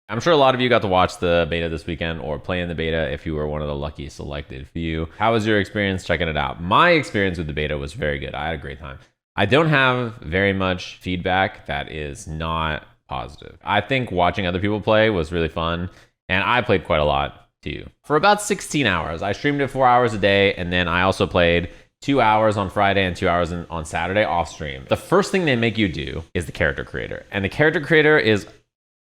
I'm sure a lot of you got to watch the beta this weekend or play in the beta if you were one of the lucky selected few. How was your experience checking it out? My experience with the beta was very good. I had a great time. I don't have very much feedback that is not positive. I think watching other people play was really fun, and I played quite a lot too. For about 16 hours. I streamed it 4 hours a day, and then I also played 2 hours on Friday and 2 hours on Saturday off stream. The first thing they make you do is the character creator, and the character creator is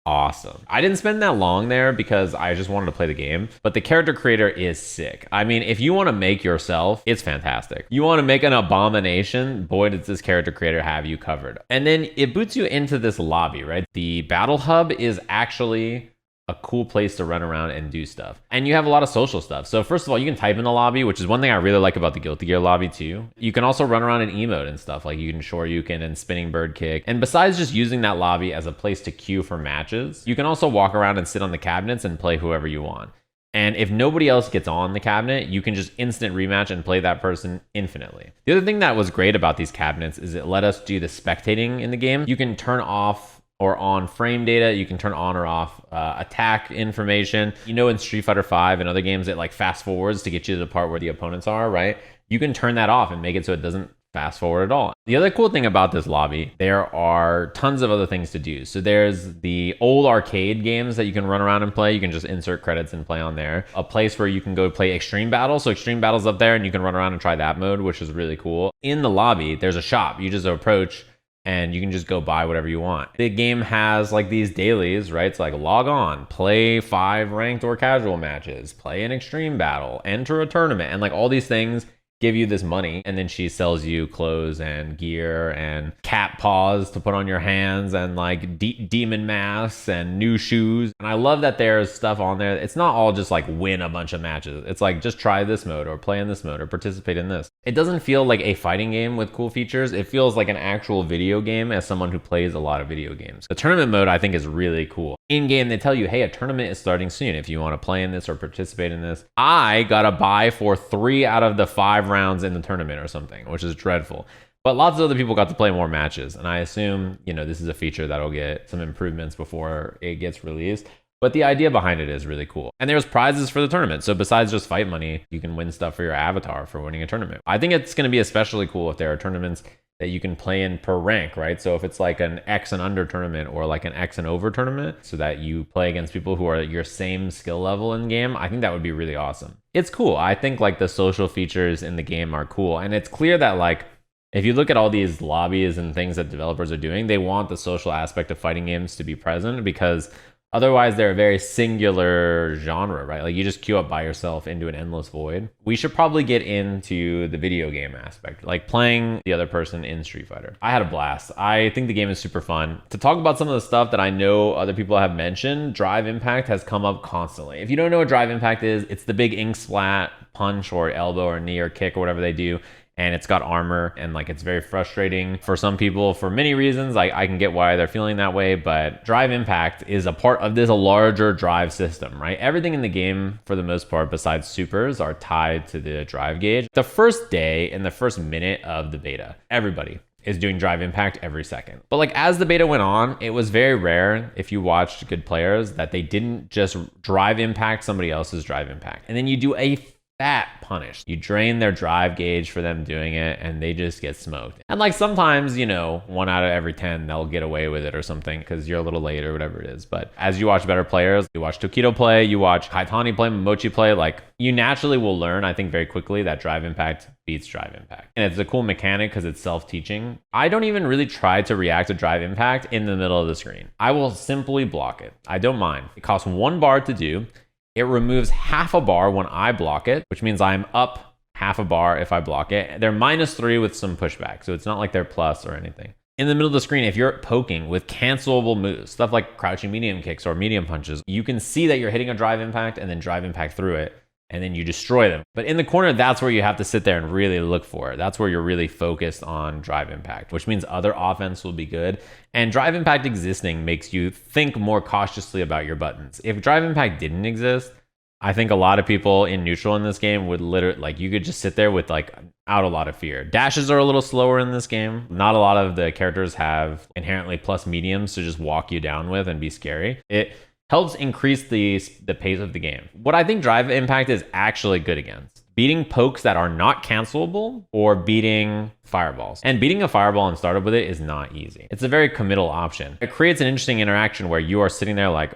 awesome. I didn't spend that long there because I just wanted to play the game, but the character creator is sick. I mean, if you want to make yourself, it's fantastic. You want to make an abomination, boy, does this character creator have you covered. And then it boots you into this lobby, right? The battle hub is actually a cool place to run around and do stuff. And you have a lot of social stuff. So first of all, you can type in the lobby, which is one thing I really like about the Guilty Gear lobby too. You can also run around and emote and stuff. Like you can Shoryuken and spinning bird kick. And besides just using that lobby as a place to queue for matches, you can also walk around and sit on the cabinets and play whoever you want. And if nobody else gets on the cabinet, you can just instant rematch and play that person infinitely. The other thing that was great about these cabinets is it let us do the spectating in the game. You can turn off or on frame data, you can turn on or off attack information. You know, in Street Fighter V and other games, it like fast forwards to get you to the part where the opponents are, right? You can turn that off and make it so it doesn't fast forward at all. The other cool thing about this lobby, there are tons of other things to do. So there's the old arcade games that you can run around and play. You can just insert credits and play on there. A place where you can go play Extreme Battle. So Extreme Battle's up there and you can run around and try that mode, which is really cool. In the lobby, there's a shop. You just approach and you can just go buy whatever you want. The game has like these dailies, right? It's like log on, play 5 ranked or casual matches, play an extreme battle, enter a tournament, and like all these things give you this money. And then she sells you clothes and gear and cat paws to put on your hands and like demon masks and new shoes. And I love that there's stuff on there. It's not all just like win a bunch of matches. It's like just try this mode or play in this mode or participate in this. It doesn't feel like a fighting game with cool features. It feels like an actual video game as someone who plays a lot of video games. The tournament mode I think is really cool. In game, they tell you, hey, a tournament is starting soon if you want to play in this or participate in this. I got a buy for 3 out of the 5 rounds in the tournament or something, which is dreadful. But lots of other people got to play more matches. And I assume, you know, this is a feature that'll get some improvements before it gets released. But the idea behind it is really cool. And there's prizes for the tournament. So besides just fight money, you can win stuff for your avatar for winning a tournament. I think it's going to be especially cool if there are tournaments that you can play in per rank, right? So if it's like an X and under tournament or like an X and over tournament so that you play against people who are your same skill level in game, I think that would be really awesome. It's cool. I think like the social features in the game are cool. And it's clear that like, if you look at all these lobbies and things that developers are doing, they want the social aspect of fighting games to be present because otherwise, they're a very singular genre, right? Like you just queue up by yourself into an endless void. We should probably get into the video game aspect, like playing the other person in Street Fighter. I had a blast. I think the game is super fun. To talk about some of the stuff that I know other people have mentioned, Drive Impact has come up constantly. If you don't know what Drive Impact is, it's the big ink splat punch or elbow or knee or kick or whatever they do. And it's got armor and like it's very frustrating for some people for many reasons. I can get why they're feeling that way, but Drive Impact is a part of this a larger drive system, right? Everything in the game for the most part besides supers are tied to the drive gauge. The first day and the first minute of the beta, everybody is doing Drive Impact every second. But like as the beta went on, it was very rare if you watched good players that they didn't just Drive Impact somebody else's Drive Impact. And then you do a fat punish. You drain their drive gauge for them doing it and they just get smoked. And like sometimes, you know, 1 out of every 10, they'll get away with it or something because you're a little late or whatever it is. But as you watch better players, you watch Tokido play, you watch Haitani play, Mochi play, like you naturally will learn, I think very quickly that Drive Impact beats Drive Impact. And it's a cool mechanic because it's self-teaching. I don't even really try to react to Drive Impact in the middle of the screen. I will simply block it. I don't mind. It costs 1 bar to do. It removes half a bar when I block it, which means I'm up half a bar if I block it. They're -3 with some pushback, so it's not like they're plus or anything. In the middle of the screen, if you're poking with cancelable moves, stuff like crouching medium kicks or medium punches, you can see that you're hitting a Drive Impact and then Drive Impact through it, and then you destroy them. But in the corner, that's where you have to sit there and really look for it. That's where you're really focused on Drive Impact, which means other offense will be good. And Drive Impact existing makes you think more cautiously about your buttons. If Drive Impact didn't exist, I think a lot of people in neutral in this game would literally, like, you could just sit there with like out a lot of fear. Dashes are a little slower in this game. Not a lot of the characters have inherently plus mediums to just walk you down with and be scary. It helps increase the pace of the game. What I think drive impact is actually good against: beating pokes that are not cancelable or beating fireballs. And beating a fireball and startup with it is not easy. It's a very committal option. It creates an interesting interaction where you are sitting there like,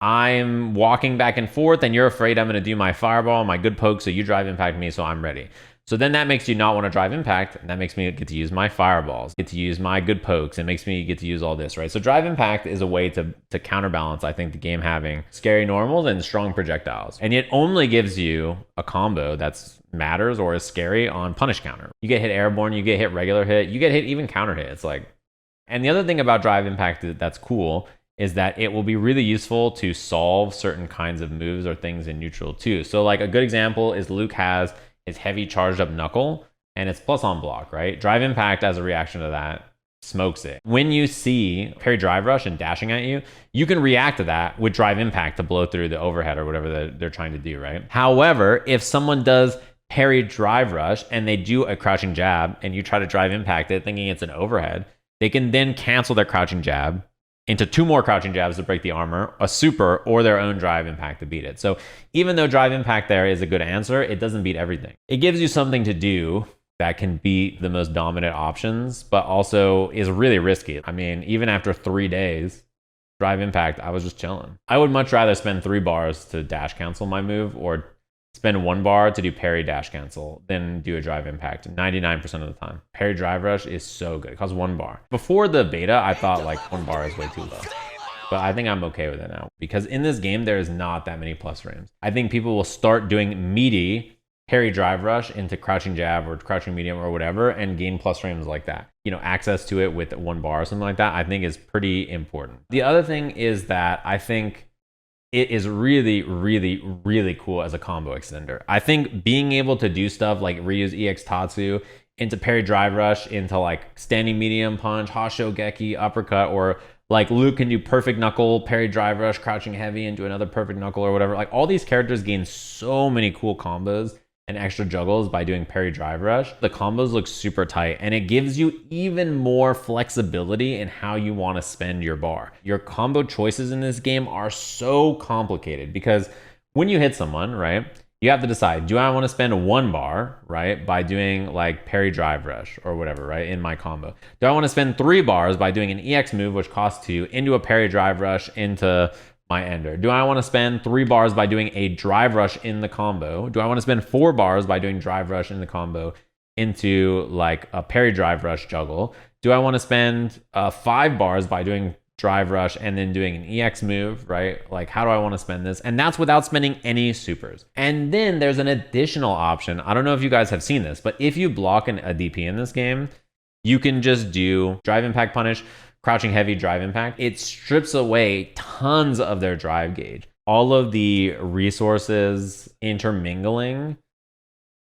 I'm walking back and forth and you're afraid I'm going to do my fireball, my good poke, so you drive impact me, so I'm ready. So then that makes you not want to drive impact, and that makes me get to use my fireballs, get to use my good pokes, and makes me get to use all this, right? So drive impact is a way to counterbalance, I think, the game having scary normals and strong projectiles. And it only gives you a combo that's matters or is scary on punish counter. You get hit airborne, you get hit regular hit, you get hit even counter hit. It's like, and the other thing about drive impact that's cool is that it will be really useful to solve certain kinds of moves or things in neutral too. So like a good example is Luke has his heavy charged up knuckle and it's plus on block, right? Drive impact as a reaction to that smokes it. When you see parry drive rush and dashing at you, you can react to that with drive impact to blow through the overhead or whatever they're trying to do, right? However, if someone does parry drive rush and they do a crouching jab and you try to drive impact it thinking it's an overhead, they can then cancel their crouching jab into 2 more crouching jabs to break the armor, a super, or their own drive impact to beat it. So even though drive impact there is a good answer, it doesn't beat everything. It gives you something to do that can beat the most dominant options, but also is really risky. I mean, even after 3 days, drive impact, I was just chilling. I would much rather spend 3 bars to dash cancel my move or spend 1 bar to do parry dash cancel than do a drive impact 99% of the time. Parry drive rush is so good. It costs 1 bar. Before the beta, I thought like 1 bar is way too low. But I think I'm okay with it now because in this game, there is not that many plus frames. I think people will start doing meaty parry drive rush into crouching jab or crouching medium or whatever and gain plus frames like that. You know, access to it with 1 bar or something like that, I think is pretty important. The other thing is that I think it is really, really, really cool as a combo extender. I think being able to do stuff like reuse EX Tatsu into parry drive rush, into like standing medium punch, Hasho Geki, uppercut, or like Luke can do perfect knuckle, parry drive rush, crouching heavy into another perfect knuckle or whatever. Like all these characters gain so many cool combos and extra juggles by doing parry drive rush. The combos look super tight and it gives you even more flexibility in how you want to spend your bar. Your combo choices in this game are so complicated because when you hit someone, right, you have to decide, do I want to spend 1 bar, right, by doing like parry drive rush or whatever, right, in my combo? Do I want to spend 3 bars by doing an EX move, which costs 2, into a parry drive rush into my ender? Do I want to spend 3 bars by doing a drive rush in the combo? Do I want to spend 4 bars by doing drive rush in the combo into like a parry drive rush juggle? Do I want to spend 5 bars by doing drive rush and then doing an EX move, right? Like how do I want to spend this? And that's without spending any supers. And then there's an additional option. I don't know if you guys have seen this, but if you block a DP in this game, you can just do drive impact punish, crouching heavy drive impact. It strips away tons of their drive gauge. All of the resources intermingling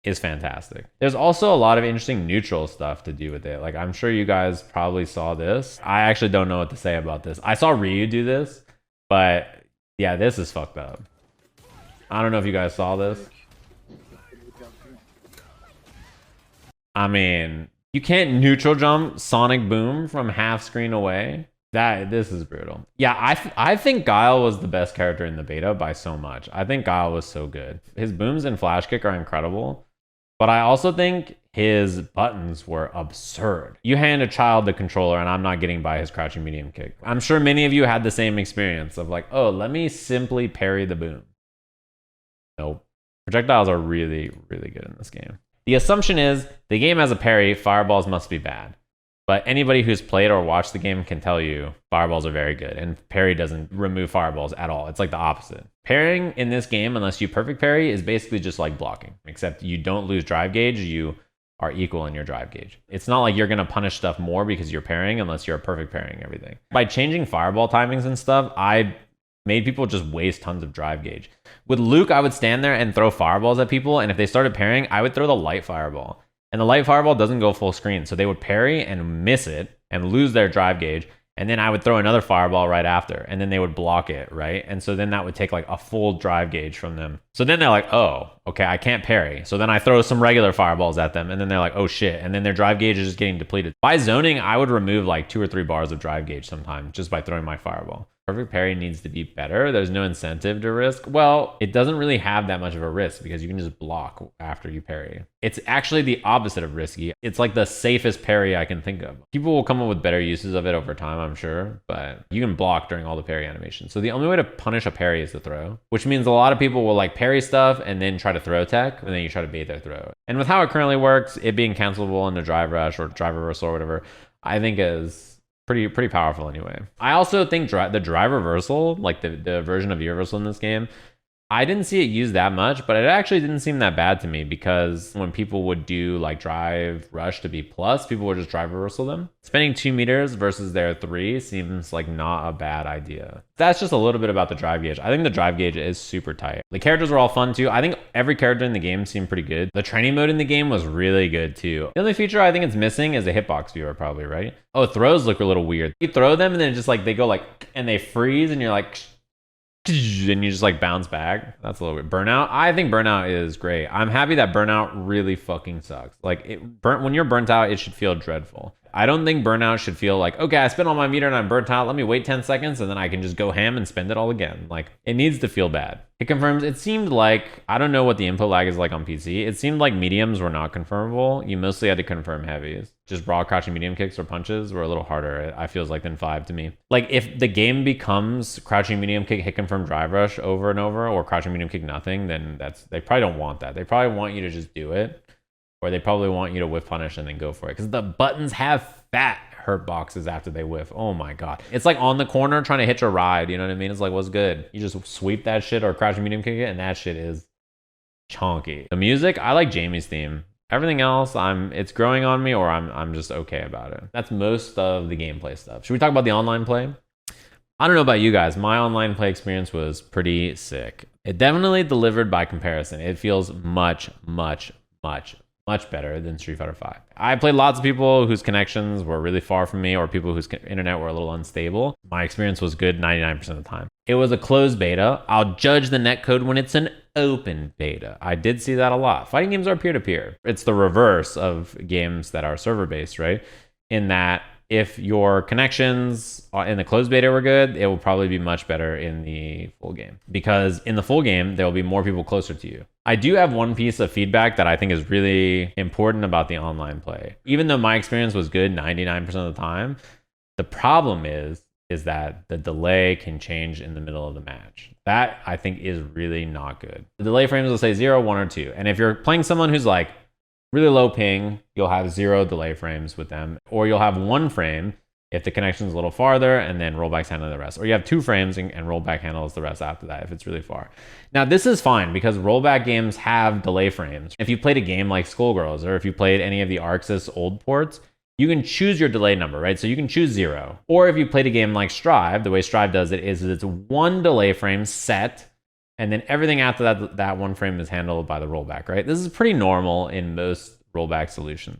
is fantastic. There's also a lot of interesting neutral stuff to do with it. Like I'm sure you guys probably saw this. I actually don't know what to say about this. I saw Ryu do this, but yeah, this is fucked up. I don't know if you guys saw this. I mean, you can't neutral jump Sonic Boom from half screen away. This is brutal. Yeah, I think Guile was the best character in the beta by so much. I think Guile was so good. His booms and flash kick are incredible, but I also think his buttons were absurd. You hand a child the controller and I'm not getting by his crouching medium kick. I'm sure many of you had the same experience of like, oh, let me simply parry the boom. Nope. Projectiles are really, really good in this game. The assumption is the game has a parry, fireballs must be bad. But anybody who's played or watched the game can tell you fireballs are very good, and parry doesn't remove fireballs at all. It's like the opposite. Parrying in this game, unless you perfect parry, is basically just like blocking, except you don't lose drive gauge, you are equal in your drive gauge. It's not like you're gonna punish stuff more because you're parrying unless you're perfect parrying everything. By changing fireball timings and stuff, I made people just waste tons of drive gauge. With Luke, I would stand there and throw fireballs at people, and if they started parrying, I would throw the light fireball. And the light fireball doesn't go full screen, so they would parry and miss it and lose their drive gauge, and then I would throw another fireball right after, and then they would block it, right? And so then that would take like a full drive gauge from them. So then they're like, oh, okay, I can't parry. So then I throw some regular fireballs at them, and then they're like, oh shit, and then their drive gauge is just getting depleted. By zoning, I would remove like 2 or 3 bars of drive gauge sometimes just by throwing my fireball. Perfect parry needs to be better. There's no incentive to risk. Well, it doesn't really have that much of a risk because you can just block after you parry. It's actually the opposite of risky. It's like the safest parry I can think of. People will come up with better uses of it over time, I'm sure, but you can block during all the parry animations. So the only way to punish a parry is to throw, which means a lot of people will like parry stuff and then try to throw tech, and then you try to bait their throw. And with how it currently works, it being cancelable in a drive rush or drive reversal or whatever, I think is pretty powerful anyway. I also think the drive reversal, like the version of reversal in this game, I didn't see it used that much, but it actually didn't seem that bad to me because when people would do like drive rush to be plus, people would just drive reversal them. Spending 2 meters versus their 3 seems like not a bad idea. That's just a little bit about the drive gauge. I think the drive gauge is super tight. The characters are all fun too. I think every character in the game seemed pretty good. The training mode in the game was really good too. The only feature I think it's missing is a hitbox viewer probably, right? Oh, throws look a little weird. You throw them and then just like they go like, and they freeze and you're like, and you just like bounce back. That's a little bit. Burnout, I think Burnout is great. I'm happy that Burnout really fucking sucks. Like when you're burnt out, it should feel dreadful. I don't think Burnout should feel like, okay, I spent all my meter and I'm burnt out. Let me wait 10 seconds and then I can just go ham and spend it all again. Like it needs to feel bad. It confirms, it seemed like, I don't know what the input lag is like on PC. It seemed like mediums were not confirmable. You mostly had to confirm heavies. Just raw crouching medium kicks or punches were a little harder, I feels like, than 5 to me. Like if the game becomes crouching medium kick, hit confirm drive rush over and over, or crouching medium kick nothing, then they probably don't want that. They probably want you to just do it. Or they probably want you to whiff punish and then go for it. Because the buttons have fat hurt boxes after they whiff. Oh my God. It's like on the corner trying to hitch a ride. You know what I mean? It's like, what's good? You just sweep that shit or crouch medium kick it, and that shit is chonky. The music, I like Jamie's theme. Everything else, it's growing on me, or I'm just okay about it. That's most of the gameplay stuff. Should we talk about the online play? I don't know about you guys. My online play experience was pretty sick. It definitely delivered by comparison. It feels much better than Street Fighter V. I played lots of people whose connections were really far from me or people whose internet were a little unstable. My experience was good 99% of the time. It was a closed beta. I'll judge the netcode when it's an open beta. I did see that a lot. Fighting games are peer-to-peer. It's the reverse of games that are server-based, right? In that if your connections in the closed beta were good, it will probably be much better in the full game. Because in the full game, there will be more people closer to you. I do have one piece of feedback that I think is really important about the online play. Even though my experience was good 99% of the time, the problem is that the delay can change in the middle of the match. That I think is really not good. The delay frames will say 0, 1, or 2. And if you're playing someone who's like really low ping, you'll have 0 delay frames with them, or you'll have 1 frame if the connection's a little farther, and then rollbacks handle the rest. Or you have 2 frames and rollback handles the rest after that if it's really far. Now this is fine because rollback games have delay frames. If you played a game like Skullgirls, or if you played any of the Arxis old ports, you can choose your delay number, right? So you can choose 0. Or if you played a game like Strive, the way Strive does it is it's 1 delay frame set, and then everything after that 1 frame is handled by the rollback, right? This is pretty normal in most rollback solutions.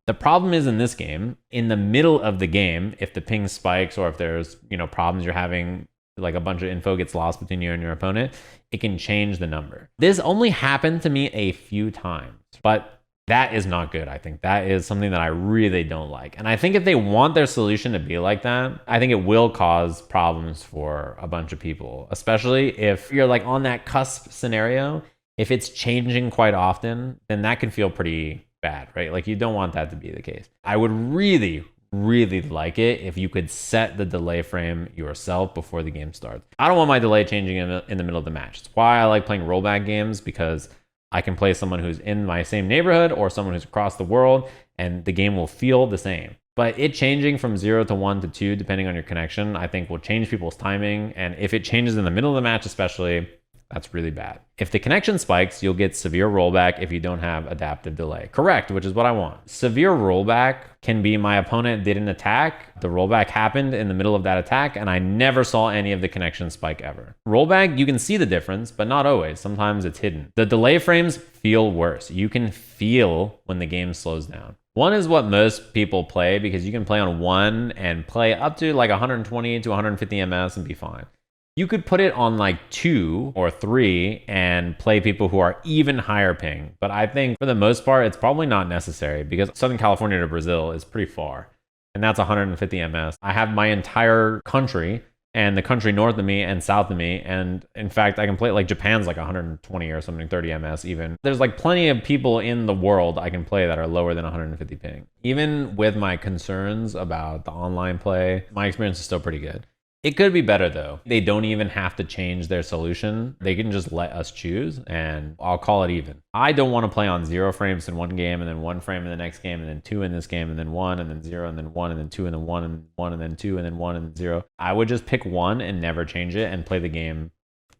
The problem is in this game, in the middle of the game, if the ping spikes or if there's, problems you're having, like a bunch of info gets lost between you and your opponent, it can change the number. This only happened to me a few times, but that is not good. I think that is something that I really don't like. And I think if they want their solution to be like that, I think it will cause problems for a bunch of people, especially if you're like on that cusp scenario. If it's changing quite often, then that can feel pretty bad, right? Like you don't want that to be the case. I would really like it if you could set the delay frame yourself before the game starts. I don't want my delay changing in the middle of the match. It's why I like playing rollback games, because I can play someone who's in my same neighborhood or someone who's across the world, and the game will feel the same. But it changing from 0 to 1 to 2, depending on your connection, I think will change people's timing. And if it changes in the middle of the match especially, that's really bad. If the connection spikes, you'll get severe rollback if you don't have adaptive delay. Correct, which is what I want. Severe rollback can be my opponent did an attack, the rollback happened in the middle of that attack, and I never saw any of the connection spike ever. Rollback, you can see the difference, but not always. Sometimes it's hidden. The delay frames feel worse. You can feel when the game slows down. 1 is what most people play because you can play on 1 and play up to like 120 to 150 ms and be fine. You could put it on like 2 or 3 and play people who are even higher ping. But I think for the most part, it's probably not necessary because Southern California to Brazil is pretty far. And that's 150 ms. I have my entire country and the country north of me and south of me. And in fact, I can play like Japan's like 120 or something, 30 ms even. There's like plenty of people in the world I can play that are lower than 150 ping. Even with my concerns about the online play, my experience is still pretty good. It could be better though. They don't even have to change their solution. They can just let us choose and I'll call it even. I don't want to play on 0 frames in one game and then 1 frame in the next game and then 2 in this game and then 1 and then 0 and then 1 and then 2 and then 1 and 1 and then 2 and then 1 and 0. I would just pick 1 and never change it and play the game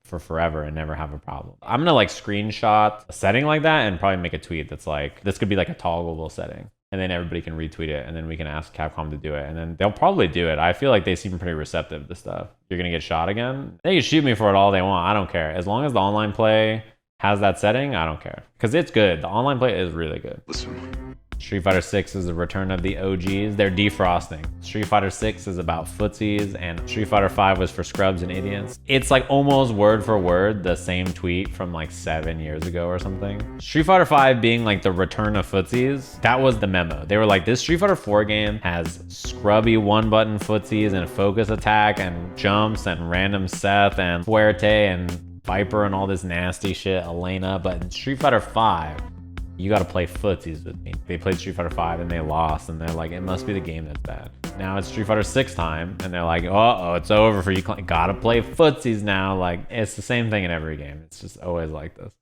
for forever and never have a problem. I'm gonna like screenshot a setting like that and probably make a tweet that's like, this could be like a toggleable setting. And then everybody can retweet it and then we can ask Capcom to do it and then they'll probably do it. I feel like they seem pretty receptive to stuff. You're gonna get shot again? They can shoot me for it all they want. I don't care. As long as the online play has that setting, I don't care. Because it's good. The online play is really good. Listen. Street Fighter 6 is the return of the OGs. They're defrosting. Street Fighter 6 is about footsies and Street Fighter 5 was for scrubs and idiots. It's like almost word for word the same tweet from like 7 years ago or something. Street Fighter 5 being like the return of footsies, that was the memo. They were like, this Street Fighter 4 game has scrubby one button footsies and focus attack and jumps and random Seth and Fuerte and Viper and all this nasty shit, Elena, but in Street Fighter 5, you gotta play footsies with me. They played Street Fighter 5 and they lost and they're like, it must be the game that's bad. Now it's Street Fighter 6 time and they're like, uh-oh, it's over for you. Gotta play footsies now. Like, it's the same thing in every game. It's just always like this.